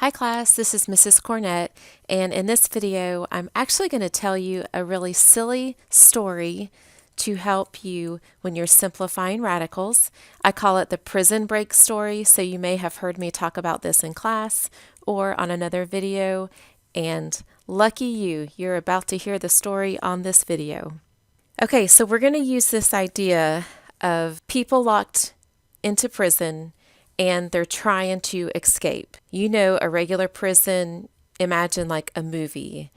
Hi class, this is Mrs. Cornett, and in this video I'm actually going to tell you a really silly story to help you when you're simplifying radicals. I call it the prison break story, so you may have heard me talk about this in class or on another video, and lucky you, you're about to hear the story on this video. Okay, so we're going to use this idea of people locked into prison and they're trying to escape. You know, a regular prison, imagine like a movie,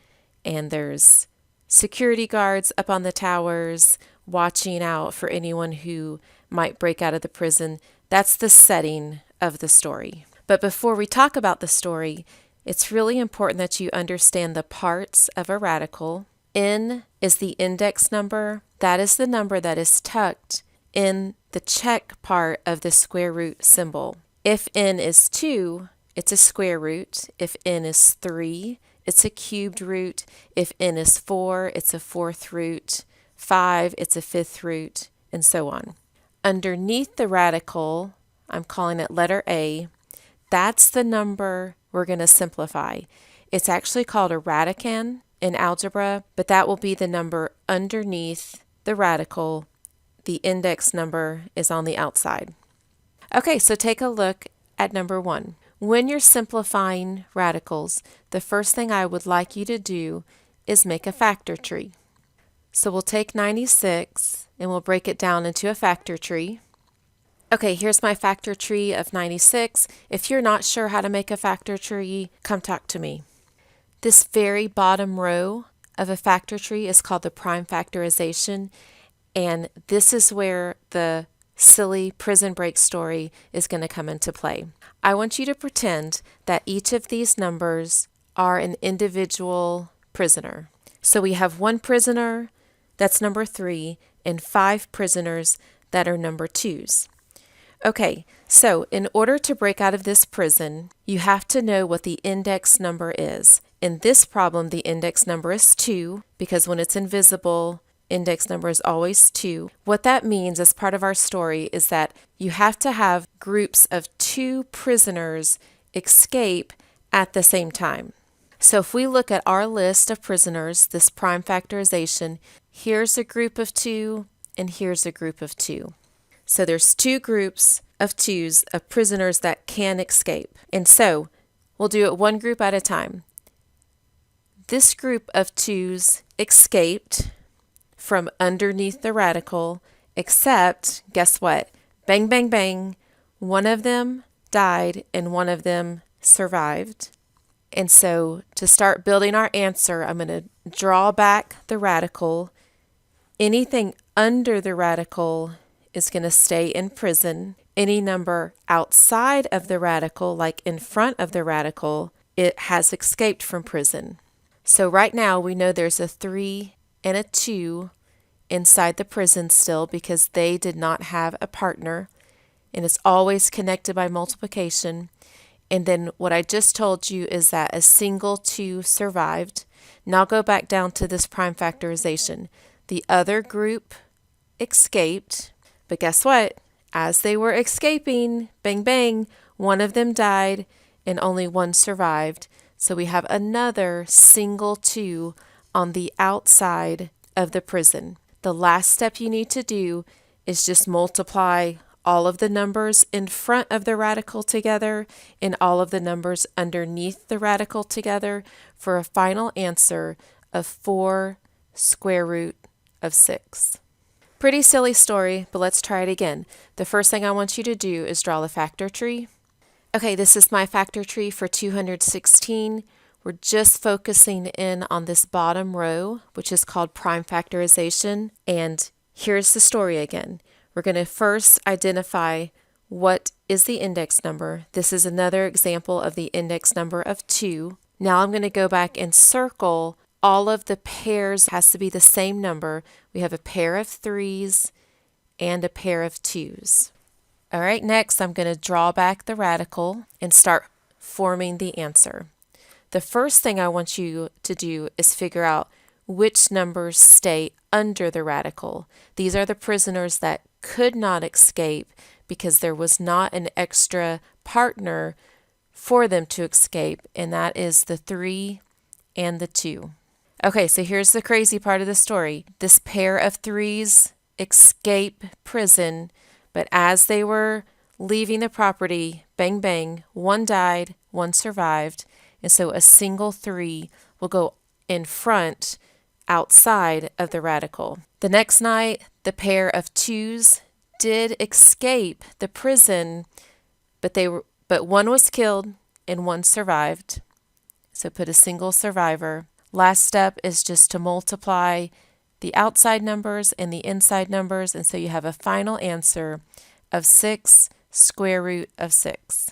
and there's security guards up on the towers watching out for anyone who might break out of the prison. That's the setting of the story. But before we talk about the story, it's really important that you understand the parts of a radical. N is the index number. That is the number that is tucked in the check part of the square root symbol. If n is 2, it's a square root. If n is 3, it's a cubed root. If n is 4, it's a fourth root. 5, it's a fifth root, and so on. Underneath the radical, I'm calling it letter A, that's the number we're going to simplify. It's actually called a radicand in algebra, but that will be the number underneath the radical. The index number is on the outside. Okay, so take a look at number 1. When you're simplifying radicals, the first thing I would like you to do is make a factor tree. So we'll take 96 and we'll break it down into a factor tree. Okay, here's my factor tree of 96. If you're not sure how to make a factor tree, come talk to me. This very bottom row of a factor tree is called the prime factorization. And this is where the silly prison break story is going to come into play. I want you to pretend that each of these numbers are an individual prisoner. So we have one prisoner, that's number 3, and 5 prisoners that are number 2s. Okay, so in order to break out of this prison, you have to know what the index number is. In this problem, the index number is 2, because when it's invisible, index number is always 2. What that means as part of our story is that you have to have groups of 2 prisoners escape at the same time. So if we look at our list of prisoners, this prime factorization, here's a group of 2 and here's a group of 2. So there's 2 groups of 2s of prisoners that can escape. And so we'll do it one group at a time. This group of 2s escaped from underneath the radical, except, guess what? Bang, bang, bang. One of them died and one of them survived. And so to start building our answer, I'm going to draw back the radical. Anything under the radical is going to stay in prison. Any number outside of the radical, like in front of the radical, it has escaped from prison. So right now we know there's a 3 and a 2 inside the prison still because they did not have a partner, and it's always connected by multiplication. And then what I just told you is that a single 2 survived. Now go back down to this prime factorization. The other group escaped, but guess what? As they were escaping, bang bang, one of them died and only one survived. So we have another single 2 on the outside of the prison. The last step you need to do is just multiply all of the numbers in front of the radical together and all of the numbers underneath the radical together for a final answer of 4 square root of 6. Pretty silly story, but let's try it again. The first thing I want you to do is draw the factor tree. Okay, this is my factor tree for 216. We're just focusing in on this bottom row, which is called prime factorization. And here's the story again. We're going to first identify what is the index number. This is another example of the index number of 2. Now I'm going to go back and circle all of the pairs. Has to be the same number. We have a pair of 3s and a pair of 2s. All right, next I'm going to draw back the radical and start forming the answer. The first thing I want you to do is figure out which numbers stay under the radical. These are the prisoners that could not escape because there was not an extra partner for them to escape, and that is the 3 and the 2. Okay, so here's the crazy part of the story. This pair of 3s escape prison, but as they were leaving the property, bang, bang, one died, one survived, and so a single 3 will go in front outside of the radical. The next night, the pair of 2s did escape the prison, but one was killed and one survived. So put a single survivor. Last step is just to multiply the outside numbers and the inside numbers, and so you have a final answer of 6 square root of 6.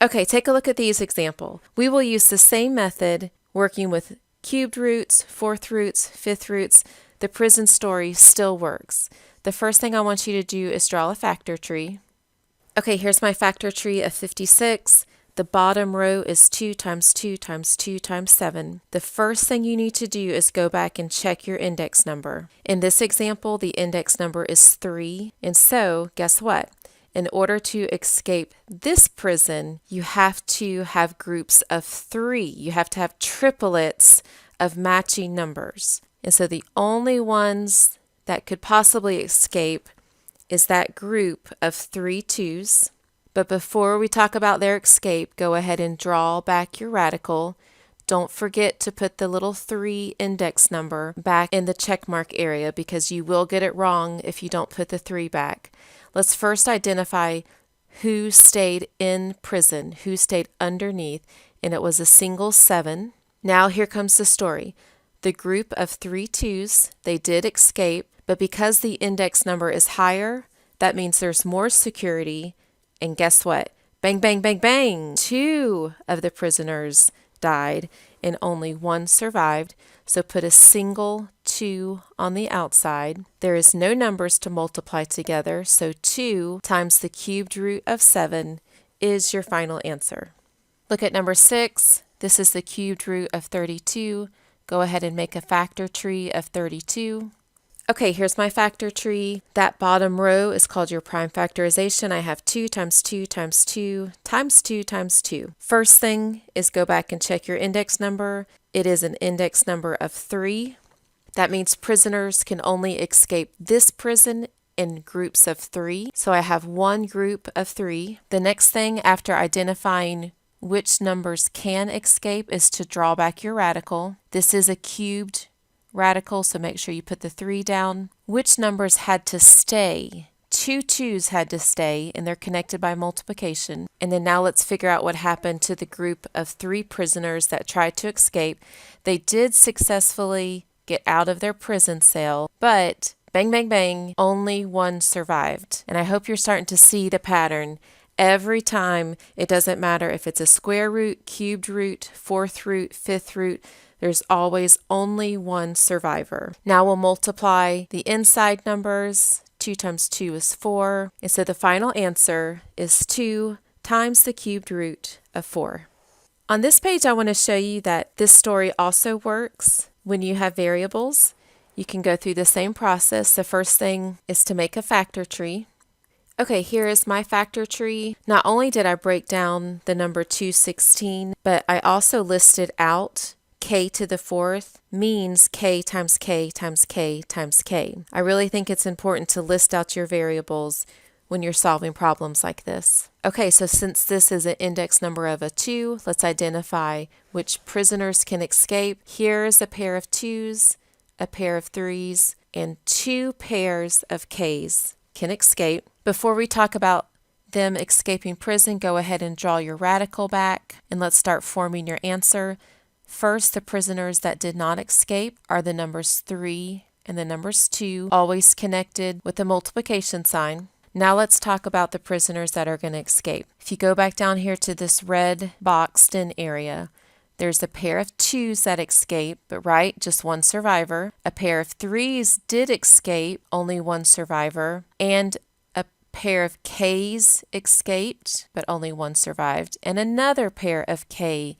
Okay, take a look at these examples. We will use the same method working with cubed roots, fourth roots, fifth roots. The prison story still works. The first thing I want you to do is draw a factor tree. Okay, here's my factor tree of 56. The bottom row is 2 times 2 times 2 times 7. The first thing you need to do is go back and check your index number. In this example, the index number is 3. And so, guess what? In order to escape this prison, you have to have groups of 3. You have to have triplets of matching numbers. And so the only ones that could possibly escape is that group of 3 2s. But before we talk about their escape, go ahead and draw back your radical. Don't forget to put the little 3 index number back in the check mark area because you will get it wrong if you don't put the 3 back. Let's first identify who stayed in prison, who stayed underneath, and it was a single 7. Now here comes the story. The group of 3 2s, they did escape, but because the index number is higher, that means there's more security. And guess what? Bang, bang, bang, bang! 2 of the prisoners died and only 1 survived. So put a single 2 on the outside. There is no numbers to multiply together, so 2 times the cubed root of 7 is your final answer. Look at number 6. This is the cubed root of 32. Go ahead and make a factor tree of 32. Okay, here's my factor tree. That bottom row is called your prime factorization. I have 2 times 2 times 2 times 2 times 2. First thing is go back and check your index number. It is an index number of 3. That means prisoners can only escape this prison in groups of 3. So I have one group of 3. The next thing after identifying which numbers can escape is to draw back your radical. This is a cubed radical, so make sure you put the 3 down. Which numbers had to stay? 2 2s had to stay, and they're connected by multiplication. And then now let's figure out what happened to the group of 3 prisoners that tried to escape. They did successfully get out of their prison cell, but bang, bang, bang, only 1 survived. And I hope you're starting to see the pattern. Every time, it doesn't matter if it's a square root, cubed root, fourth root, fifth root, there's always only 1 survivor. Now we'll multiply the inside numbers. 2 times 2 is 4. And so the final answer is 2 times the cubed root of 4. On this page, I want to show you that this story also works when you have variables. You can go through the same process. The first thing is to make a factor tree. Okay, here is my factor tree. Not only did I break down the number 216, but I also listed out k to the 4th means k times k times k times k. I really think it's important to list out your variables when you're solving problems like this. Okay, so since this is an index number of a 2, let's identify which prisoners can escape. Here's a pair of 2s, a pair of 3s, and 2 pairs of k's can escape. Before we talk about them escaping prison, go ahead and draw your radical back, and let's start forming your answer. First, the prisoners that did not escape are the numbers 3 and the numbers 2, always connected with the multiplication sign. Now let's talk about the prisoners that are going to escape. If you go back down here to this red boxed in area, there's a pair of 2s that escape, but right, just 1 survivor. A pair of 3s did escape, only 1 survivor. And a pair of k's escaped, but only 1 survived. And another pair of k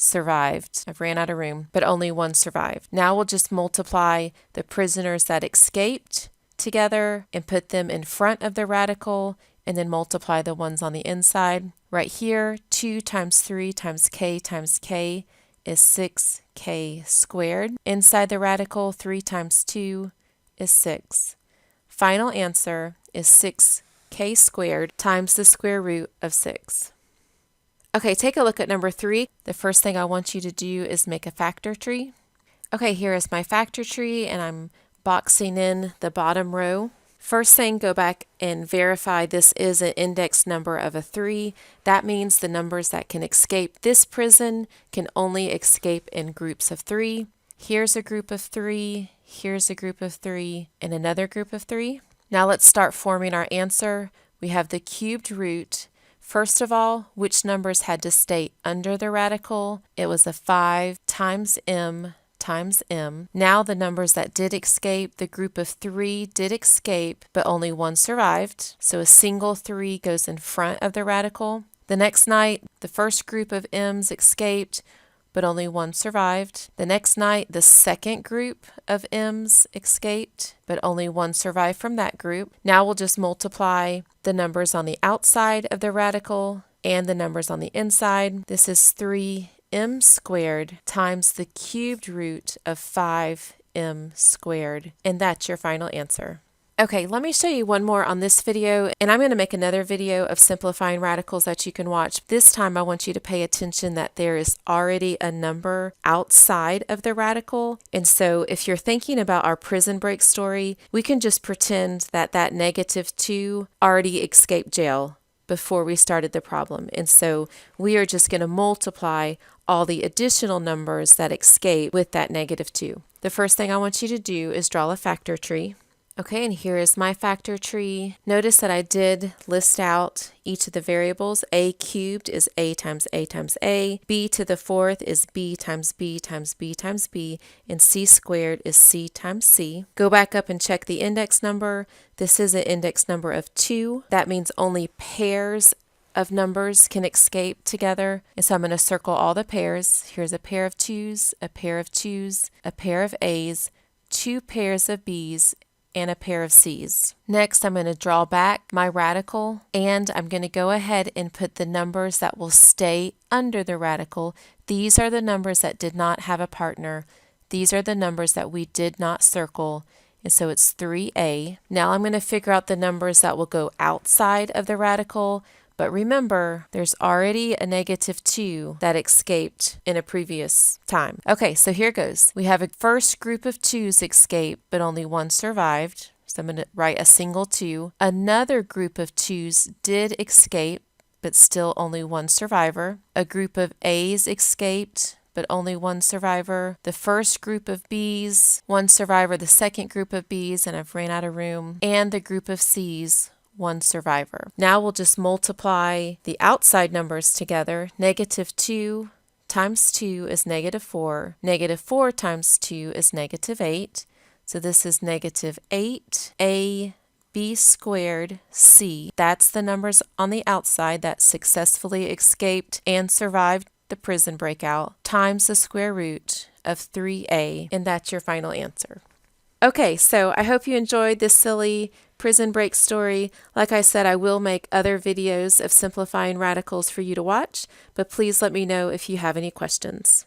survived. I've ran out of room, but only 1 survived. Now we'll just multiply the prisoners that escaped together and put them in front of the radical, and then multiply the ones on the inside. Right here, 2 times 3 times k is 6k squared. Inside the radical, 3 times 2 is 6. Final answer is 6k squared times the square root of 6. Okay, take a look at number 3. The first thing I want you to do is make a factor tree. Okay, here is my factor tree, and I'm boxing in the bottom row. First thing, go back and verify this is an index number of a 3. That means the numbers that can escape this prison can only escape in groups of 3. Here's a group of 3, here's a group of 3, and another group of 3. Now let's start forming our answer. We have the cubed root. First of all, which numbers had to stay under the radical? It was a 5 times m times m. Now the numbers that did escape, the group of 3 did escape, but only one survived. So a single 3 goes in front of the radical. The next night, the first group of m's escaped, but only one survived. The next night, the second group of m's escaped, but only one survived from that group. Now we'll just multiply the numbers on the outside of the radical and the numbers on the inside. This is 3m squared times the cubed root of 5m squared. And that's your final answer. Okay, let me show you one more on this video, and I'm going to make another video of simplifying radicals that you can watch. This time I want you to pay attention that there is already a number outside of the radical, and so if you're thinking about our prison break story, we can just pretend that that -2 already escaped jail before we started the problem, and so we are just going to multiply all the additional numbers that escape with that -2. The first thing I want you to do is draw a factor tree. Okay, and here is my factor tree. Notice that I did list out each of the variables. A cubed is a times a times a. B to the 4th is b times b times b times b. And c squared is c times c. Go back up and check the index number. This is an index number of 2. That means only pairs of numbers can escape together. And so I'm going to circle all the pairs. Here's a pair of 2's, a pair of 2's, a pair of a's, 2 pairs of b's, and a pair of C's. Next, I'm going to draw back my radical, and I'm going to go ahead and put the numbers that will stay under the radical. These are the numbers that did not have a partner. These are the numbers that we did not circle, and so it's 3a. Now I'm going to figure out the numbers that will go outside of the radical. But remember, there's already a -2 that escaped in a previous time. Okay, so here goes. We have a first group of 2's escape, but only one survived. So I'm going to write a single 2. Another group of 2's did escape, but still only one survivor. A group of A's escaped, but only one survivor. The first group of B's, one survivor. The second group of B's, and I've ran out of room. And the group of C's, one survivor. Now we'll just multiply the outside numbers together. -2 times 2 is -4. -4 times 2 is -8. So this is -8a b squared c. That's the numbers on the outside that successfully escaped and survived the prison breakout times the square root of 3a, and that's your final answer. Okay, so I hope you enjoyed this silly prison break story. Like I said, I will make other videos of simplifying radicals for you to watch, but please let me know if you have any questions.